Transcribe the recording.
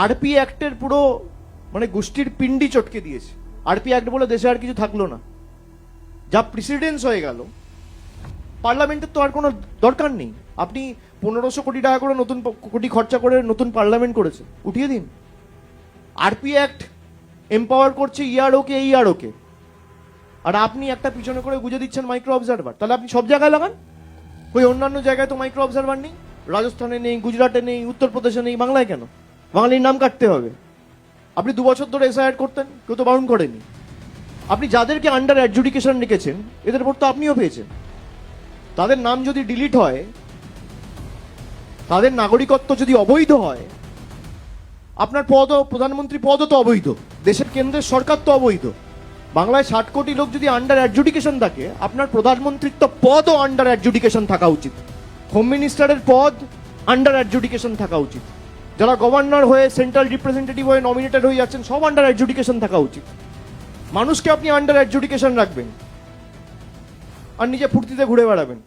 RP অ্যাক্টের পুরো মানে গোষ্ঠীর পিন্ডি চটকে দিয়েছে। আরপি অ্যাক্ট বলে দেশে আর কিছু থাকলো না, যা প্রেসিডেন্স হয়ে গেল। পার্লামেন্টের তো আর কোনো দরকার নেই। আপনি 1500 কোটি টাকা করে নতুন কোটি খরচা করে নতুন পার্লামেন্ট করেছে, উঠিয়ে দিন। আরপি অ্যাক্ট এম্পাওয়ার করছে ইআরওকে, ইআরওকে, আর আপনি একটা পিছনে করে গুজে দিচ্ছেন মাইক্রো অবজারভার। তাহলে আপনি সব জায়গায় লাগান। ওই অন্যান্য জায়গায় তো মাইক্রো অবজারভার নেই, রাজস্থানে নেই, গুজরাটে নেই, উত্তরপ্রদেশে নেই, বাংলায় কেন? বাঙালির নাম কাটতে হবে। আপনি 2 বছর ধরে এসআইআর করতেন, কেউ তো বারণ করেনি। আপনি যাদেরকে আন্ডার অ্যাডজুডিকেশন রেখেছেন এদের উপর তো আপনিও পেয়েছেন। তাদের নাম যদি ডিলিট হয়, তাদের নাগরিকত্ব যদি অবৈধ হয়, আপনার পদ, প্রধানমন্ত্রী পদও তো অবৈধ, দেশের কেন্দ্রের সরকার তো অবৈধ। বাংলায় 60 কোটি লোক যদি আন্ডার অ্যাডজুডিকেশন থাকে, আপনার প্রধানমন্ত্রীর তো পদও আন্ডার অ্যাডজুডিকেশন থাকা উচিত। হোম মিনিস্টারের পদ আন্ডার অ্যাডজুডিকেশন থাকা উচিত। যারা গভর্নর হয়ে, সেন্ট্রাল রিপ্রেজেন্টেটিভ হয়ে নমিনেটেড হয়ে যাচ্ছেন, সব আন্ডার অ্যাডজুডিকেশন থাকা উচিত। মানুষকে আপনি আন্ডার অ্যাডজুডিকেশন রাখবেন আর নিজে ফুর্তিতে ঘুরে বেড়াবেন।